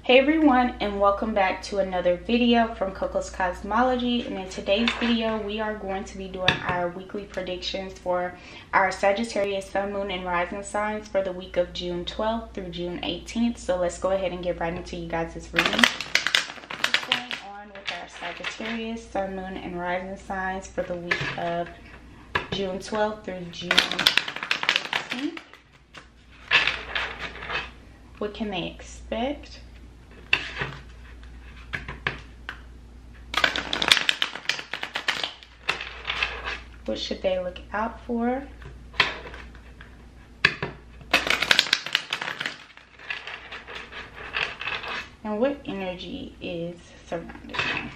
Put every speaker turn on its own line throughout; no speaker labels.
Hey everyone, and welcome back to another video from Cocoscosmology. And in today's video we are going to be doing our weekly predictions for our Sagittarius sun, moon, and rising signs for the week of June 12th through June 18th. So let's go ahead and get right into you guys' reading. What's going on with our Sagittarius sun, moon, and rising signs for the week of June 12th through June 18th? What can they expect? What should they look out for? And what energy is surrounding them?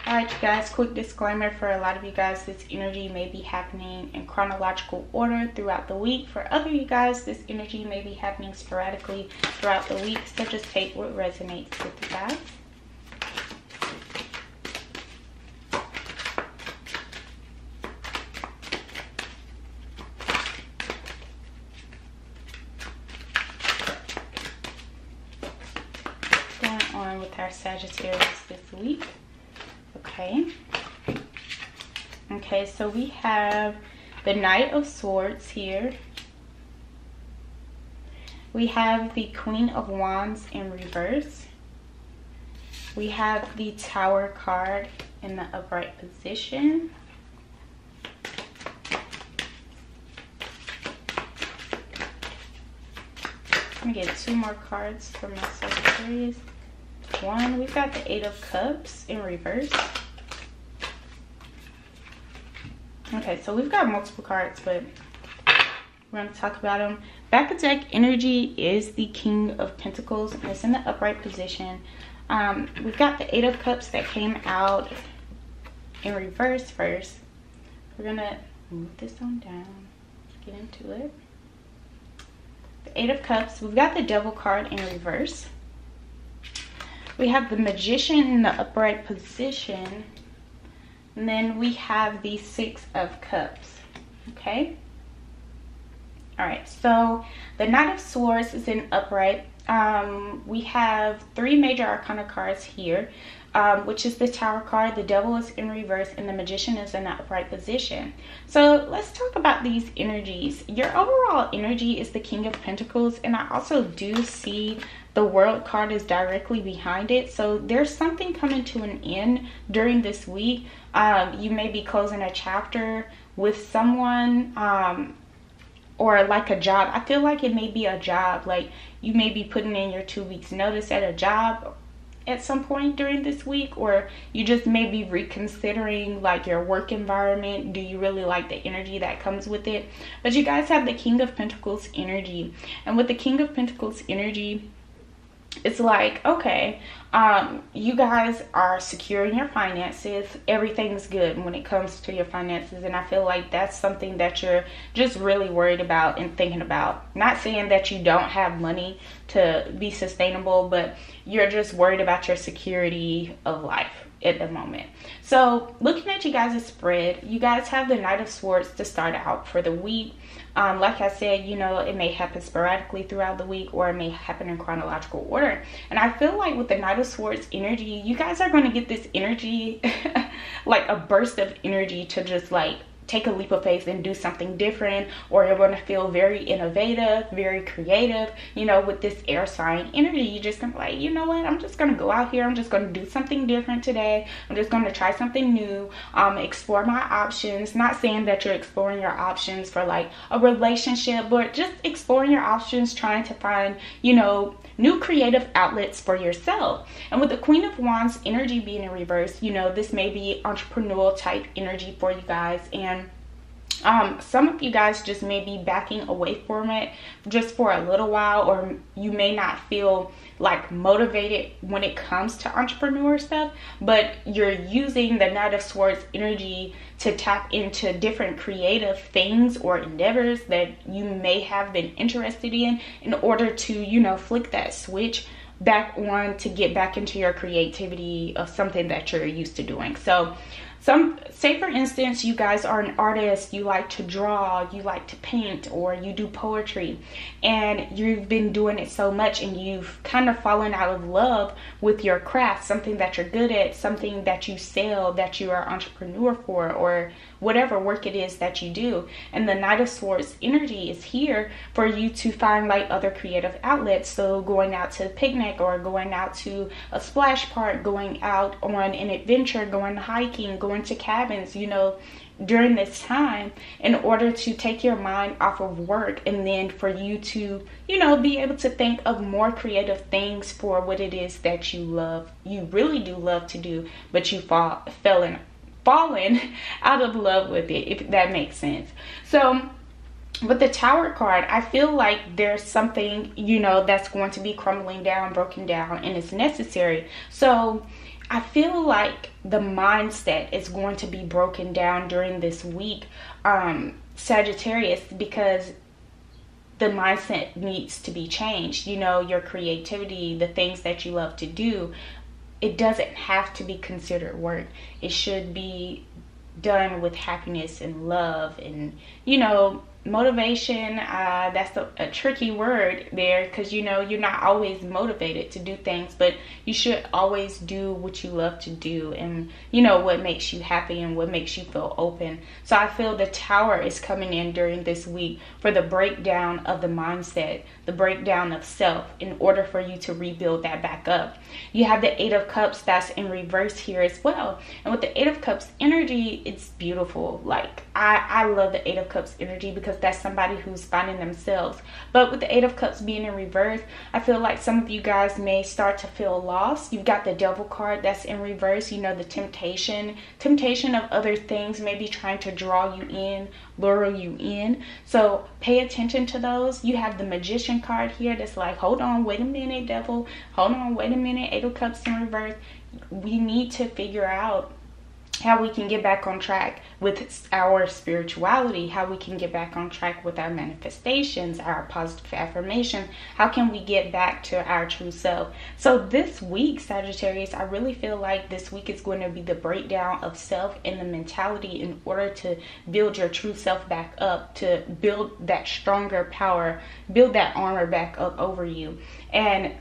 Alright, you guys, quick disclaimer for a lot of you guys, this energy may be happening in chronological order throughout the week. For other you guys, this energy may be happening sporadically throughout the week. So just take what resonates with you guys. With our Sagittarius this week. Okay, so we have the Knight of Swords here. We have the Queen of Wands in reverse. We have the Tower card in the upright position. I'm gonna get two more cards for my Sagittarius. One, we've got the Eight of Cups in reverse. Okay, so we've got multiple cards, but we're going to talk about them. Back of deck energy is the King of Pentacles, and it's in the upright position. We've got the Eight of Cups that came out in reverse first. We're going to move this on down, get into it. The Eight of Cups, we've got the Devil card in reverse. We have the Magician in the upright position. And then we have the Six of Cups. Okay. Alright, so the Knight of Swords is in upright. We have three major arcana cards here, which is the Tower card, the Devil is in reverse, and the Magician is in the upright position. So let's talk about these energies. Your overall energy is the King of Pentacles, and I also do see the World card is directly behind it. So there's something coming to an end during this week. You may be closing a chapter with someone, or like a job. I feel like it may be a job. Like you may be putting in your 2 weeks notice at a job at some point during this week, or you just may be reconsidering like your work environment. Do you really like the energy that comes with it? But you guys have the King of Pentacles energy, and with the King of Pentacles energy, it's like, okay, you guys are secure in your finances. Everything's good when it comes to your finances, and I feel like that's something that you're just really worried about and thinking about. Not saying that you don't have money to be sustainable, but you're just worried about your security of life at the moment. So looking at you guys' spread, you guys have the Knight of Swords to start out for the week. Like I said, you know, it may happen sporadically throughout the week, or it may happen in chronological order. And I feel like with the Knight of Swords energy, you guys are going to get this energy, like a burst of energy to just like take a leap of faith and do something different, or you're going to feel very innovative, very creative. You know, with this air sign energy, you're just gonna be like, you know what, I'm just going to go out here, I'm just going to do something different today. I'm just going to try something new, explore my options. Not saying that you're exploring your options for like a relationship, but just exploring your options, trying to find, you know, new creative outlets for yourself. And with the Queen of Wands energy being in reverse, you know, this may be entrepreneurial type energy for you guys, and some of you guys just may be backing away from it just for a little while, or you may not feel like motivated when it comes to entrepreneur stuff, but you're using the Knight of Swords energy to tap into different creative things or endeavors that you may have been interested in order to, you know, flick that switch back on to get back into your creativity of something that you're used to doing. So say for instance, you guys are an artist, you like to draw, you like to paint, or you do poetry, and you've been doing it so much and you've kind of fallen out of love with your craft, something that you're good at, something that you sell, that you are an entrepreneur for, or whatever work it is that you do. And the Knight of Swords energy is here for you to find like other creative outlets. So going out to a picnic, or going out to a splash park, going out on an adventure, going hiking, going to cabins, you know, during this time, in order to take your mind off of work, and then for you to, you know, be able to think of more creative things for what it is that you love, you really do love to do, but you fallen out of love with it, if that makes sense. So with the Tower card, I feel like there's something, you know, that's going to be crumbling down, broken down, and it's necessary. So I feel like the mindset is going to be broken down during this week, Sagittarius, because the mindset needs to be changed. You know, your creativity, the things that you love to do, it doesn't have to be considered work. It should be done with happiness and love and, you know, motivation. That's a tricky word there, because, you know, you're not always motivated to do things, but you should always do what you love to do, and, you know, what makes you happy and what makes you feel open. So I feel the Tower is coming in during this week for the breakdown of the mindset, the breakdown of self, in order for you to rebuild that back up. You have the Eight of Cups that's in reverse here as well, and with the Eight of Cups energy, it's beautiful. Like I love the Eight of Cups energy, because that's somebody who's finding themselves. But with the Eight of Cups being in reverse, I feel like some of you guys may start to feel lost. You've got the Devil card that's in reverse, you know, the temptation of other things, maybe trying to draw you in, lure you in. So pay attention to those. You have the Magician card here that's like, hold on, wait a minute, Devil, hold on, wait a minute, Eight of Cups in reverse. We need to figure out how we can get back on track with our spirituality, how we can get back on track with our manifestations, our positive affirmation. How can we get back to our true self? So this week, Sagittarius, I really feel like this week is going to be the breakdown of self and the mentality, in order to build your true self back up, to build that stronger power, build that armor back up over you. And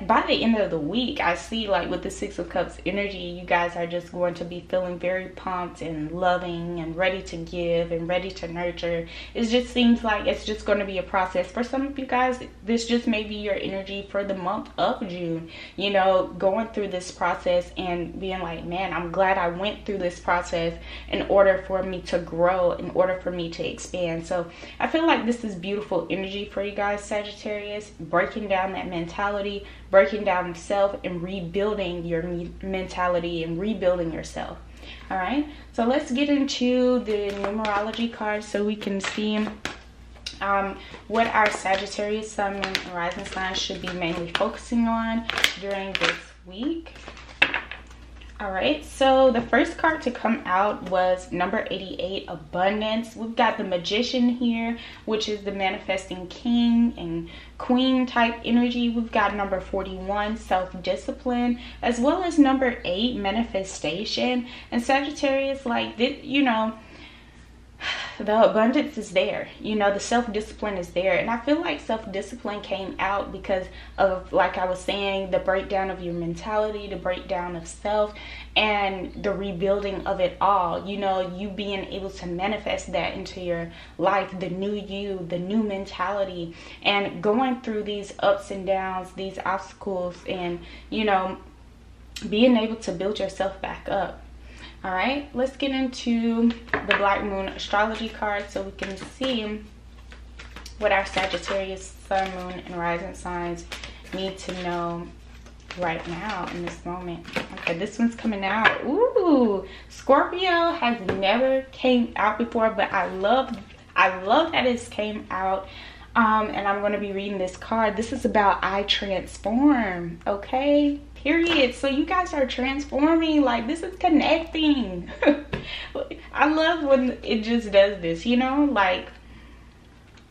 by the end of the week, I see, like, with the Six of Cups energy, you guys are just going to be feeling very pumped and loving and ready to give and ready to nurture. It just seems like it's just going to be a process. For some of you guys, this just may be your energy for the month of June, you know, going through this process and being like, man, I'm glad I went through this process in order for me to grow, in order for me to expand. So I feel like this is beautiful energy for you guys, Sagittarius, breaking down that mentality, breaking down self, and rebuilding your mentality and rebuilding yourself. All right, so let's get into the numerology cards so we can see what our Sagittarius, Sun, Moon, and Rising signs should be mainly focusing on during this week. All right, so the first card to come out was number 88, Abundance. We've got the Magician here, which is the manifesting king and queen type energy. We've got number 41, self-discipline, as well as number 8, manifestation. And Sagittarius, like, you know, the abundance is there, you know, the self-discipline is there. And I feel like self-discipline came out because of, like I was saying, the breakdown of your mentality, the breakdown of self, and the rebuilding of it all. You know, you being able to manifest that into your life, the new you, the new mentality, and going through these ups and downs, these obstacles, and, you know, being able to build yourself back up. All right, let's get into the Black Moon astrology card so we can see what our Sagittarius, Sun, Moon, and Rising signs need to know right now in this moment. Okay, this one's coming out. Ooh, Scorpio has never came out before, but I love that it came out. And I'm going to be reading this card. This is about I transform, okay? Period. So you guys are transforming. Like, this is connecting. I love when it just does this, you know? Like,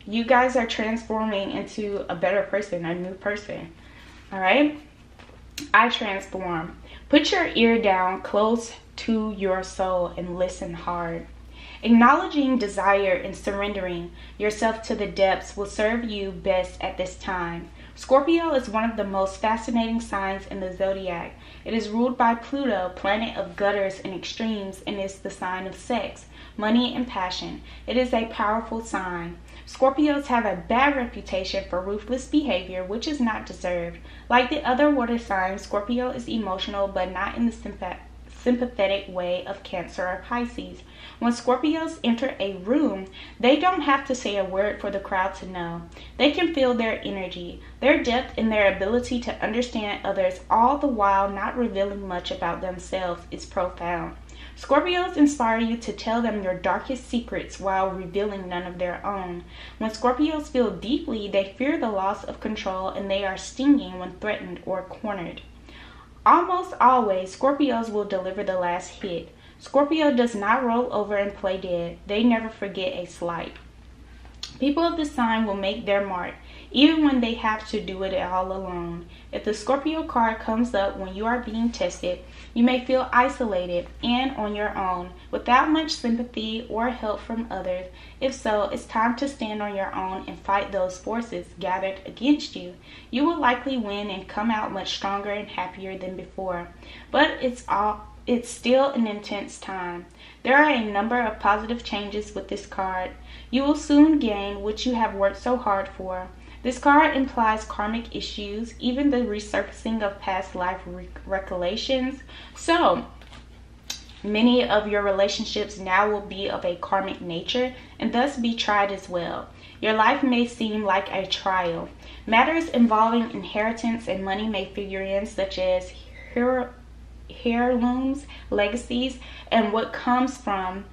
you guys are transforming into a better person, a new person. All right? I transform. Put your ear down close to your soul and listen hard. Acknowledging desire and surrendering yourself to the depths will serve you best at this time. Scorpio is one of the most fascinating signs in the zodiac. It is ruled by Pluto, planet of gutters and extremes, and is the sign of sex, money, and passion. It is a powerful sign. Scorpios have a bad reputation for ruthless behavior, which is not deserved. Like the other water signs, Scorpio is emotional, but not in the sympathetic way of Cancer or Pisces. When Scorpios enter a room, they don't have to say a word for the crowd to know. They can feel their energy, their depth, and their ability to understand others, all the while not revealing much about themselves, is profound. Scorpios inspire you to tell them your darkest secrets while revealing none of their own. When Scorpios feel deeply, they fear the loss of control, and they are stinging when threatened or cornered. Almost always, Scorpios will deliver the last hit. Scorpio does not roll over and play dead. They never forget a slight. People of this sign will make their mark, even when they have to do it all alone. If the Scorpio card comes up when you are being tested, you may feel isolated and on your own, without much sympathy or help from others. If so, it's time to stand on your own and fight those forces gathered against you. You will likely win and come out much stronger and happier than before. But it's still an intense time. There are a number of positive changes with this card. You will soon gain what you have worked so hard for. This card implies karmic issues, even the resurfacing of past life recollections. So, many of your relationships now will be of a karmic nature and thus be tried as well. Your life may seem like a trial. Matters involving inheritance and money may figure in, such as heirlooms, legacies, and what comes from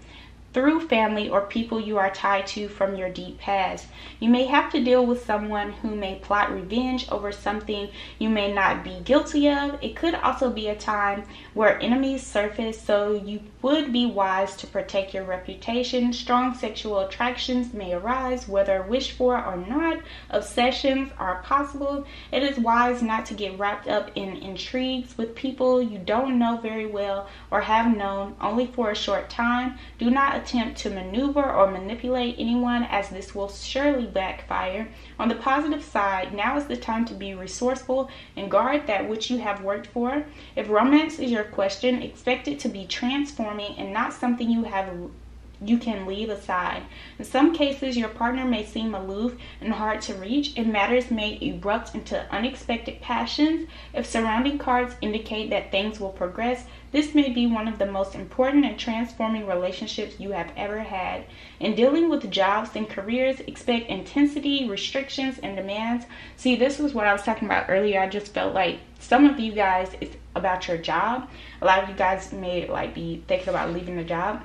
through family or people you are tied to from your deep past. You may have to deal with someone who may plot revenge over something you may not be guilty of. It could also be a time where enemies surface, so you would be wise to protect your reputation. Strong sexual attractions may arise, whether wished for or not. Obsessions are possible. It is wise not to get wrapped up in intrigues with people you don't know very well or have known only for a short time. Do not attempt to maneuver or manipulate anyone, as this will surely backfire. On the positive side, now is the time to be resourceful and guard that which you have worked for. If romance is your question, expect it to be transforming and not something you can leave aside. In some cases, your partner may seem aloof and hard to reach, and matters may erupt into unexpected passions. If surrounding cards indicate that things will progress, this may be one of the most important and transforming relationships you have ever had. In dealing with jobs and careers, expect intensity, restrictions, and demands. See, this was what I was talking about earlier. I just felt like some of you guys, it's about your job. A lot of you guys may be thinking about leaving the job.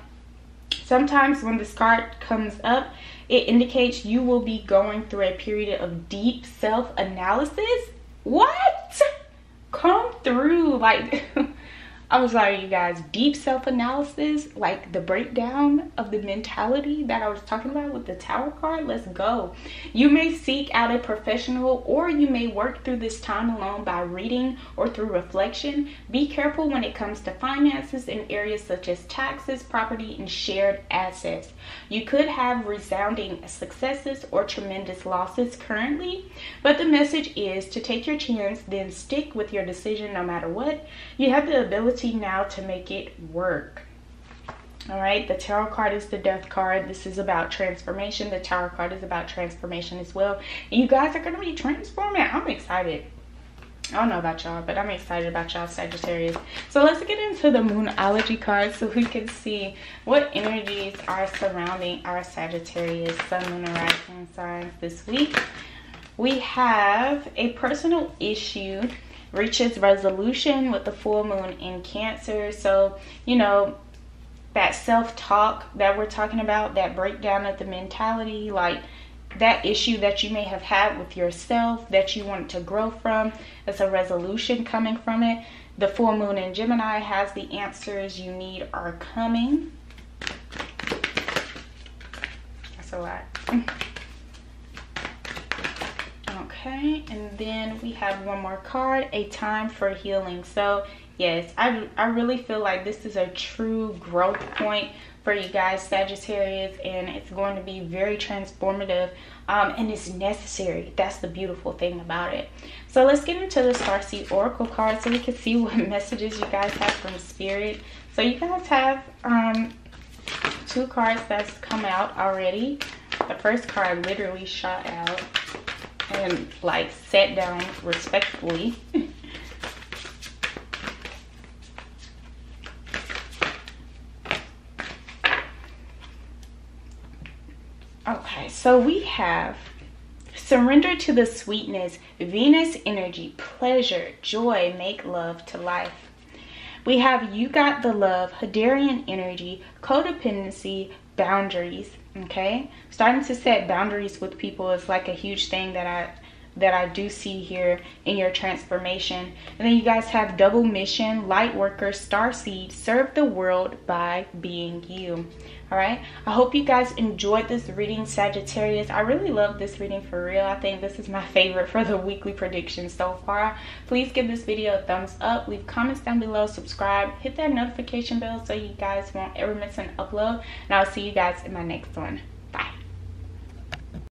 Sometimes when this card comes up, it indicates you will be going through a period of deep self-analysis. What? Come through. I was like, you guys, deep self-analysis, like the breakdown of the mentality that I was talking about with the Tower card. Let's go. You may seek out a professional, or you may work through this time alone by reading or through reflection. Be careful when it comes to finances in areas such as taxes, property, and shared assets. You could have resounding successes or tremendous losses currently, but the message is to take your chance, then stick with your decision no matter what. You have the ability now to make it work. All right, the Tarot card is the Death card. This is about transformation. The Tower card is about transformation as well. And you guys are going to be transforming. I'm excited. I don't know about y'all, but I'm excited about y'all, Sagittarius. So let's get into the Moonology card so we can see what energies are surrounding our Sagittarius Sun, Moon, and Rising signs this week. We have a personal issue reaches resolution with the full moon in Cancer. So, you know, that self-talk that we're talking about, that breakdown of the mentality, like that issue that you may have had with yourself that you want to grow from, there's a resolution coming from it. The full moon in Gemini has the answers you need are coming. That's a lot. Okay, and then we have one more card, a time for healing. So Yes, I really feel like this is a true growth point for you guys, Sagittarius, and it's going to be very transformative, and it's necessary. That's the beautiful thing about it. So let's get into the Starseed Oracle card so we can see what messages you guys have from Spirit. So you guys have 2 cards that's come out already. The first card literally shot out and like sat down respectfully. Okay, so we have surrender to the sweetness, Venus energy, pleasure, joy, make love to life. We have you got the love, Hadarian energy, codependency, boundaries. Okay, starting to set boundaries with people is like a huge thing that I do see here in your transformation. And then you guys have double mission, light worker, starseed, serve the world by being you. All right, I hope you guys enjoyed this reading, Sagittarius. I really love this reading for real. I think this is my favorite for the weekly predictions so far. Please give this video a thumbs up, leave comments down below, subscribe, hit that notification bell so you guys won't ever miss an upload, and I'll see you guys in my next one.